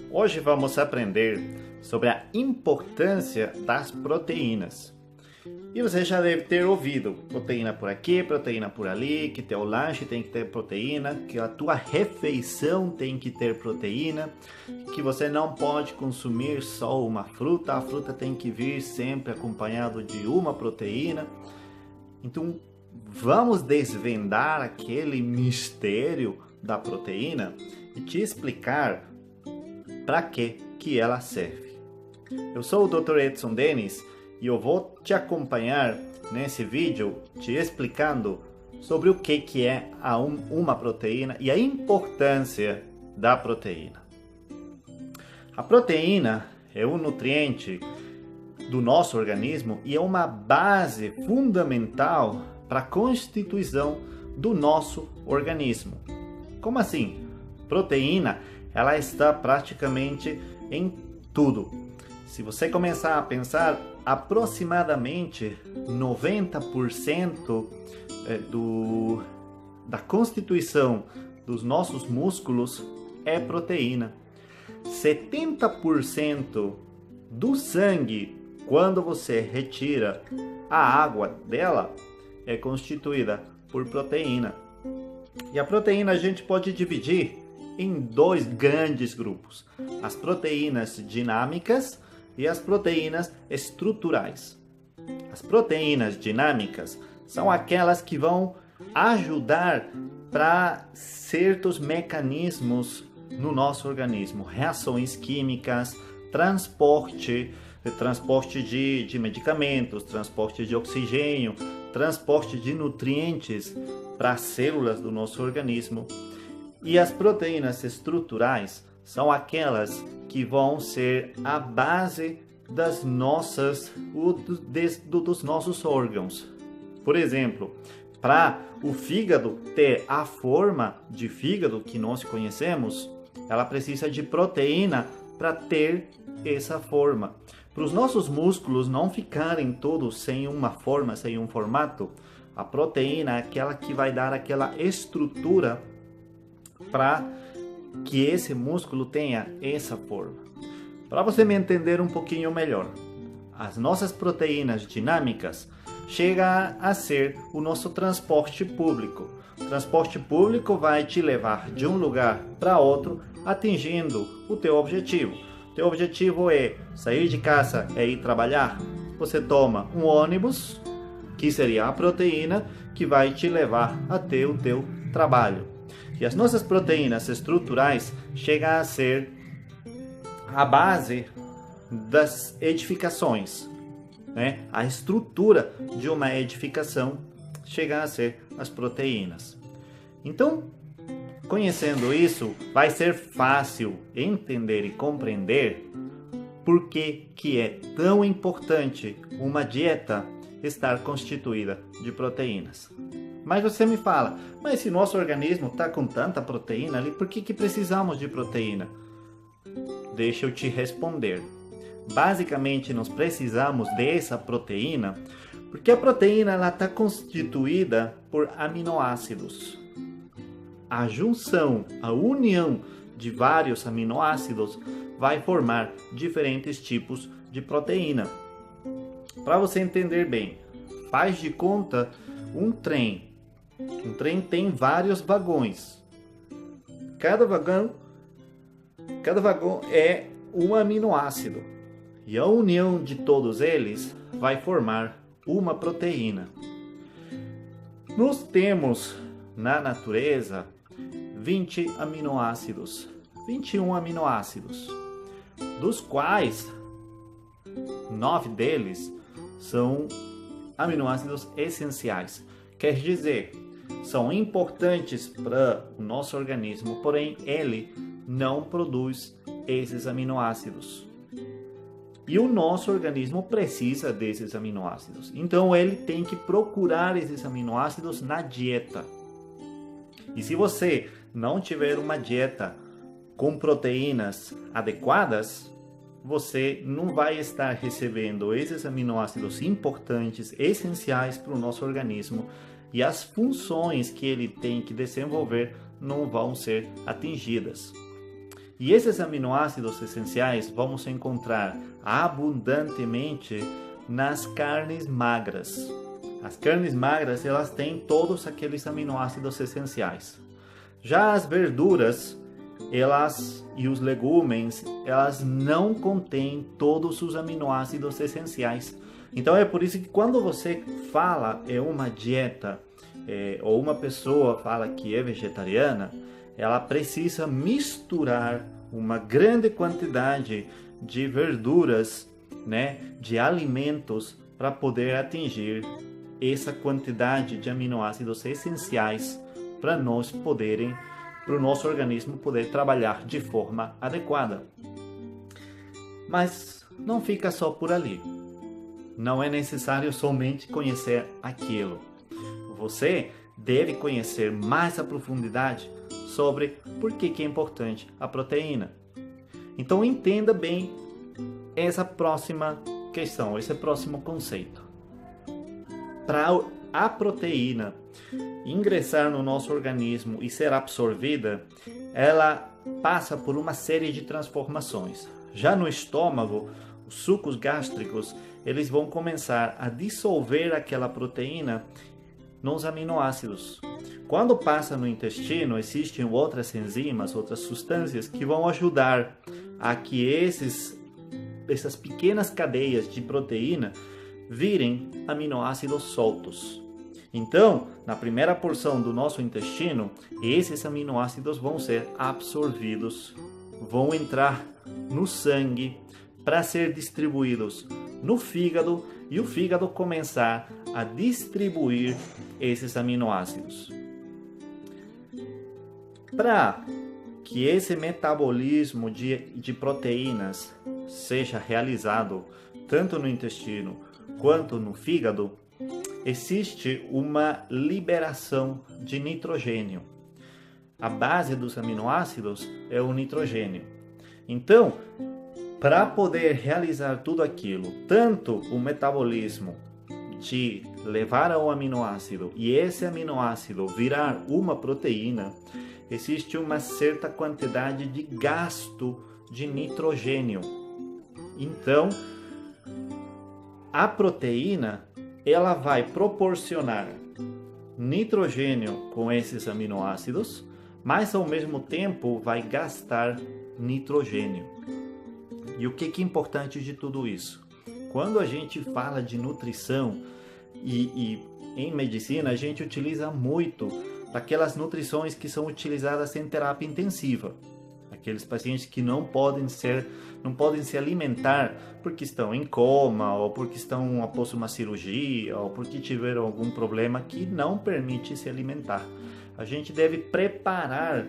Hoje vamos aprender sobre a importância das proteínas. E você já deve ter ouvido proteína por aqui, proteína por ali, que teu lanche tem que ter proteína, que a tua refeição tem que ter proteína, que você não pode consumir só uma fruta, a fruta tem que vir sempre acompanhado de uma proteína. Então, vamos desvendar aquele mistério da proteína e te explicar para que ela serve. Eu sou o Dr. Edson Denis e eu vou te acompanhar nesse vídeo te explicando sobre o que é uma proteína e a importância da proteína. A proteína é um nutriente do nosso organismo e é uma base fundamental para a constituição do nosso organismo. Como assim? Proteína, ela está praticamente em tudo. Se você começar a pensar, aproximadamente 90% da constituição dos nossos músculos é proteína. 70% do sangue, quando você retira a água dela, é constituída por proteína. E a proteína a gente pode dividir em dois grandes grupos: as proteínas dinâmicas e as proteínas estruturais. As proteínas dinâmicas são aquelas que vão ajudar para certos mecanismos no nosso organismo, reações químicas, transporte de medicamentos, transporte de oxigênio, transporte de nutrientes para as células do nosso organismo. E as proteínas estruturais são aquelas que vão ser a base dos nossos órgãos. Por exemplo, para o fígado ter a forma de fígado que nós conhecemos, ela precisa de proteína para ter essa forma. Para os nossos músculos não ficarem todos sem uma forma, sem um formato, a proteína é aquela que vai dar aquela estrutura para que esse músculo tenha essa forma. Para você me entender um pouquinho melhor, as nossas proteínas dinâmicas chegam a ser o nosso transporte público. O transporte público vai te levar de um lugar para outro, atingindo o teu objetivo. O teu objetivo é sair de casa e ir trabalhar. Você toma um ônibus, que seria a proteína, que vai te levar até o teu trabalho. E as nossas proteínas estruturais chegam a ser a base das edificações, né? A estrutura de uma edificação chega a ser as proteínas. Então, conhecendo isso, vai ser fácil entender e compreender por que é tão importante uma dieta estar constituída de proteínas. Mas você me fala, mas se nosso organismo está com tanta proteína ali, por que precisamos de proteína? Deixa eu te responder. Basicamente, nós precisamos dessa proteína porque a proteína está constituída por aminoácidos. A junção, a união de vários aminoácidos vai formar diferentes tipos de proteína. Para você entender bem, faz de conta um trem. Um trem tem vários vagões. Cada vagão é um aminoácido. E a união de todos eles vai formar uma proteína. Nós temos na natureza 20 aminoácidos, 21 aminoácidos, dos quais 9 deles são aminoácidos essenciais. Quer dizer, são importantes para o nosso organismo, porém ele não produz esses aminoácidos. E o nosso organismo precisa desses aminoácidos. Então ele tem que procurar esses aminoácidos na dieta. E se você não tiver uma dieta com proteínas adequadas, você não vai estar recebendo esses aminoácidos importantes, essenciais para o nosso organismo, e as funções que ele tem que desenvolver não vão ser atingidas. E esses aminoácidos essenciais vamos encontrar abundantemente nas carnes magras. As carnes magras, elas têm todos aqueles aminoácidos essenciais. Já as verduras, e os legumes, elas não contêm todos os aminoácidos essenciais. Então é por isso que quando você fala em uma dieta, ou uma pessoa fala que é vegetariana, ela precisa misturar uma grande quantidade de verduras, né, de alimentos, para poder atingir essa quantidade de aminoácidos essenciais para o nosso organismo poder trabalhar de forma adequada. Mas não fica só por ali. Não é necessário somente conhecer aquilo. Você deve conhecer mais a profundidade sobre por que é importante a proteína. Então entenda bem essa próxima questão, esse próximo conceito. Para a proteína ingressar no nosso organismo e ser absorvida, ela passa por uma série de transformações. Já no estômago, os sucos gástricos, eles vão começar a dissolver aquela proteína nos aminoácidos. Quando passa no intestino, existem outras enzimas, outras substâncias que vão ajudar a que essas pequenas cadeias de proteína virem aminoácidos soltos. Então, na primeira porção do nosso intestino, esses aminoácidos vão ser absorvidos, vão entrar no sangue para ser distribuídos no fígado e o fígado começar a distribuir esses aminoácidos. Para que esse metabolismo de proteínas seja realizado tanto no intestino quanto no fígado, existe uma liberação de nitrogênio. A base dos aminoácidos é o nitrogênio. Então, para poder realizar tudo aquilo, tanto o metabolismo de levar ao aminoácido e esse aminoácido virar uma proteína, existe uma certa quantidade de gasto de nitrogênio. Então, a proteína, ela vai proporcionar nitrogênio com esses aminoácidos, mas ao mesmo tempo vai gastar nitrogênio. E o que é importante de tudo isso? Quando a gente fala de nutrição e em medicina, a gente utiliza muito aquelas nutrições que são utilizadas em terapia intensiva. Aqueles pacientes que não podem se alimentar porque estão em coma, ou porque estão após uma cirurgia, ou porque tiveram algum problema que não permite se alimentar. A gente deve preparar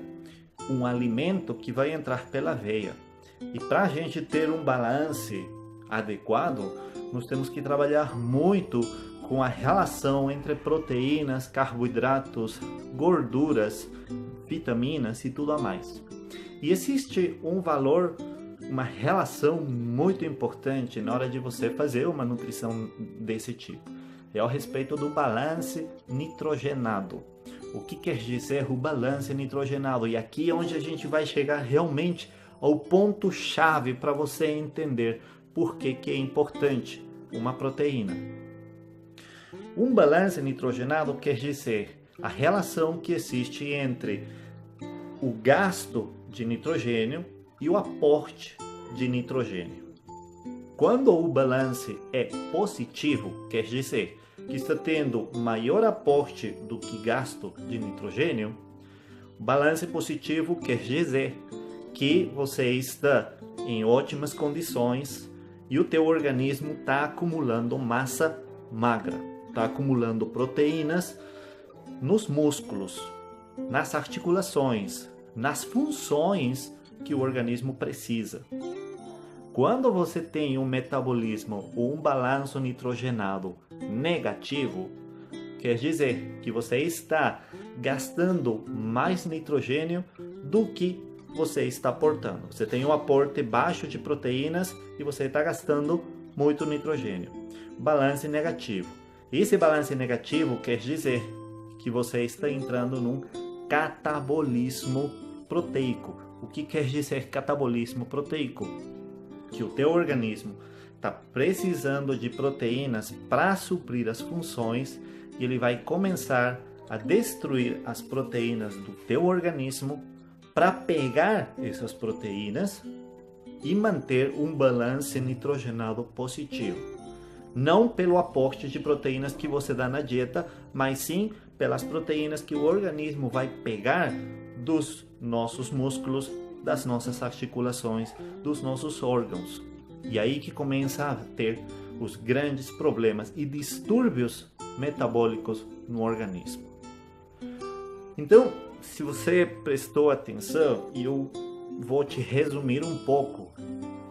um alimento que vai entrar pela veia. E para a gente ter um balanço adequado, nós temos que trabalhar muito com a relação entre proteínas, carboidratos, gorduras, vitaminas e tudo a mais. E existe um valor, uma relação muito importante na hora de você fazer uma nutrição desse tipo. É ao respeito do balanço nitrogenado. O que quer dizer o balanço nitrogenado? E aqui é onde a gente vai chegar realmente ao ponto-chave para você entender por que é importante uma proteína. Um balanço nitrogenado quer dizer a relação que existe entre o gasto de nitrogênio e o aporte de nitrogênio. Quando o balanço é positivo, quer dizer que está tendo maior aporte do que gasto de nitrogênio. O balanço positivo quer dizer que você está em ótimas condições e o teu organismo está acumulando massa magra, está acumulando proteínas nos músculos, nas articulações, nas funções que o organismo precisa. Quando você tem um metabolismo ou um balanço nitrogenado negativo, quer dizer que você está gastando mais nitrogênio do que você está aportando. Você tem um aporte baixo de proteínas e você está gastando muito nitrogênio. Balanço negativo. Esse balanço negativo quer dizer que você está entrando num catabolismo proteico. O que quer dizer catabolismo proteico? Que o teu organismo está precisando de proteínas para suprir as funções e ele vai começar a destruir as proteínas do teu organismo para pegar essas proteínas e manter um balanço nitrogenado positivo. Não pelo aporte de proteínas que você dá na dieta, mas sim pelas proteínas que o organismo vai pegar dos nossos músculos, das nossas articulações, dos nossos órgãos. E aí que começa a ter os grandes problemas e distúrbios metabólicos no organismo. Então, se você prestou atenção, eu vou te resumir um pouco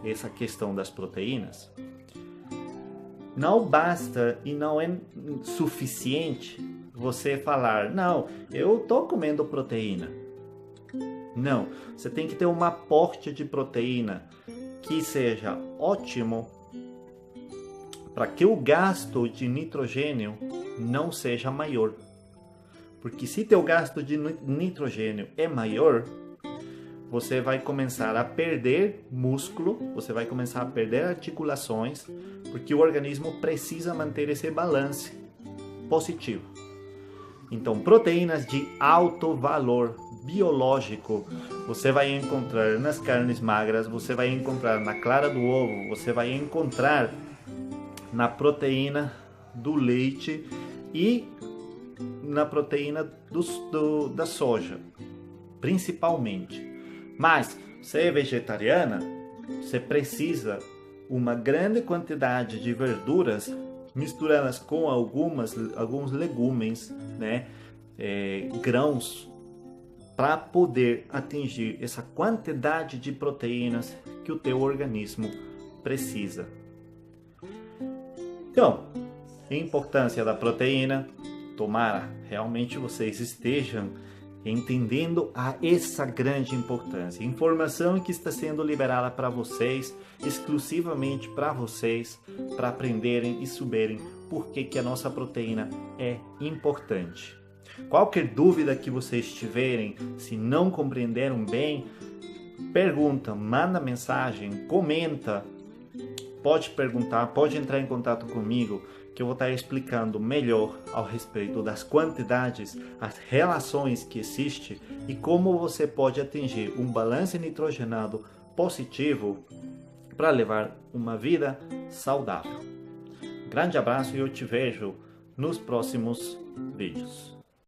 essa questão das proteínas. Não basta e não é suficiente você falar, não, eu estou comendo proteína. Não, você tem que ter um aporte de proteína que seja ótimo para que o gasto de nitrogênio não seja maior. Porque se teu gasto de nitrogênio é maior, você vai começar a perder músculo, você vai começar a perder articulações, porque o organismo precisa manter esse balanço positivo. Então, proteínas de alto valor biológico você vai encontrar nas carnes magras, você vai encontrar na clara do ovo, você vai encontrar na proteína do leite e na proteína da soja, principalmente. Mas, se é vegetariana, você precisa uma grande quantidade de verduras misturadas com alguns legumes, né, grãos, para poder atingir essa quantidade de proteínas que o teu organismo precisa. Então, a importância da proteína, tomara realmente vocês estejam entendendo essa grande importância. Informação que está sendo liberada para vocês, exclusivamente para vocês, para aprenderem e saberem por que a nossa proteína é importante. Qualquer dúvida que vocês tiverem, se não compreenderam bem, pergunta, manda mensagem, comenta, pode perguntar, pode entrar em contato comigo, que eu vou estar explicando melhor ao respeito das quantidades, as relações que existem e como você pode atingir um balanço nitrogenado positivo para levar uma vida saudável. Grande abraço e eu te vejo nos próximos vídeos.